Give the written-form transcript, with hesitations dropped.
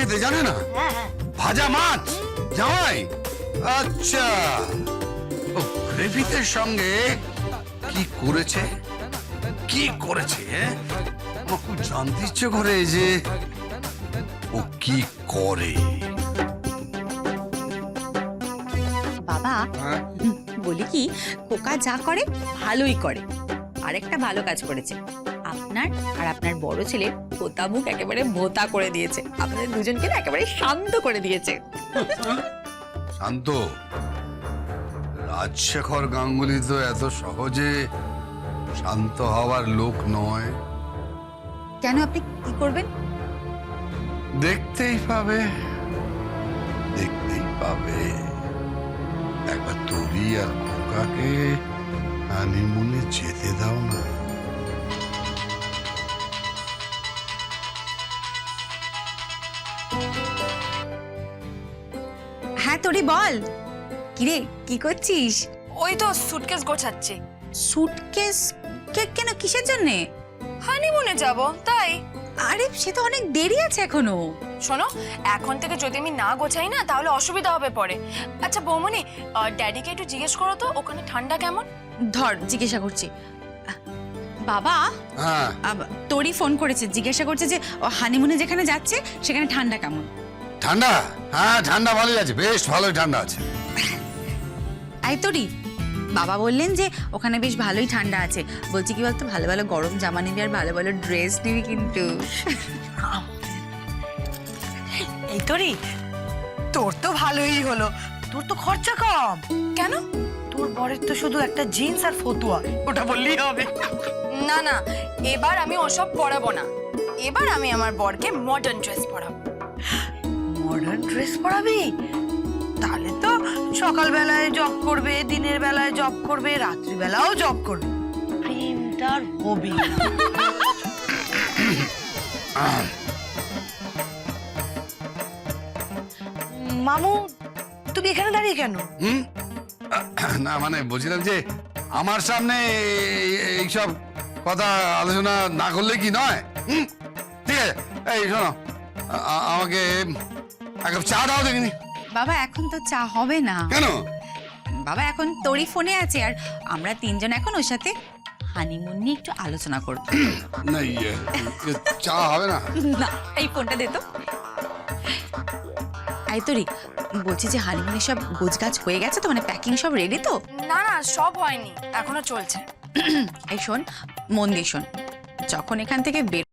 খেতে জানে না? ভাজা মাছ জামাই, আচ্ছা ও গ্রেভিতে সঙ্গে কি করেছে, কি করেছে? আমার খুব জানতে ইচ্ছে করে যে ও কি করে। বাবা বলি কি, খোকা যা করে ভালোই করে। আরেকটা ভালো কাজ করেছে, আপনার আর আপনার বড় ছেলের পোতা মুখ একেবারে ভোতা করে দিয়েছে, আপনাদের দুজনকে না একেবারে শান্ত করে দিয়েছে। শান্ত? রাজশেখর গাঙ্গুলি তো এত সহজে শান্ত হওয়ার লোক নয়। কেন, আপনি কি করবেন? দেখতেই পাবে, দেখতেই পাবে। একবার তোরি আর খোকাকে হানিমুনে যেতে দাও না। হ্যাঁ তোরি বল, কিরে কি করছিস? ওই তো সুটকেস গোছাচ্ছি। সুটকেস? কেন, কিসের জন্যে? হানিমুনে যাব তাই। আরে সে তো অনেক দেরি আছে এখনো। শোনো, এখন থেকে যদি আমি না গোছাই না তাহলে অসুবিধা হবে পরে। আচ্ছা বৌমনি, ড্যাডিকে একটু জিজ্ঞেস করো তো ওখানে ঠান্ডা কেমন। ধর জিজ্ঞাসা করছি। বাবা, হ্যাঁ, তোরই ফোন করেছে, জিজ্ঞাসা করছে যে হানিমুনে যেখানে যাচ্ছে সেখানে ঠান্ডা কেমন। ঠান্ডা? হ্যাঁ ঠান্ডা ভালোই আছে, বেশ ভালোই ঠান্ডা আছে। আই তোরি, বাবা বললেন যে ওখানে বেশ ভালোই ঠান্ডা আছে। বলছি কি বলতো, ভালো ভালো গরম জামা নিবি আর ভালো ভালো ড্রেস নিবি কিন্তু। এই তোরি, তোর তো ভালোই হলো, তোর তো খরচা কম। কেন? তোর বরের তো শুধু একটা জিন্স আর ফতুয়া, ওটা বললেই হবে। না না, এবার আমি ওসব পরাবো না। এবার আমি আমার বরকে মডার্ন ড্রেস পরাবো। মডার্ন ড্রেস পরাবি? তাহলে তো সকালবেলায় জব করবে, দিনের বেলায় জব করবে, রাত্রিবেলাও জব করবে। প্রেমটার হবি না। মামু, তুমি এখানে দাঁড়িয়ে কেন? না মানে বলছিলাম যে আমার সামনে এইসব কথা আলোচনা না করলে কি নয়? ঠিক আছে, এই শোনো, আমাকে এক কাপ চা দাও দেখিনি। বাবা এখন তো চা হবে না। কেন? বাবা এখন তোরই ফোনে আছে আর আমরা তিনজন এখন ওর সাথে হানিমুন নিয়ে একটু আলোচনা করব। না চা হবে না। না, এই ফোনটা দে তো। আই তোরি, বলছি যে হানিমুনের সব গোছগাছ হয়ে গেছে তো, মানে প্যাকিং সব রেডি তো? না না, সব হয়নি, এখনো চলছে। এই শোন, মন দিয়ে শোন, যখন এখান থেকে বের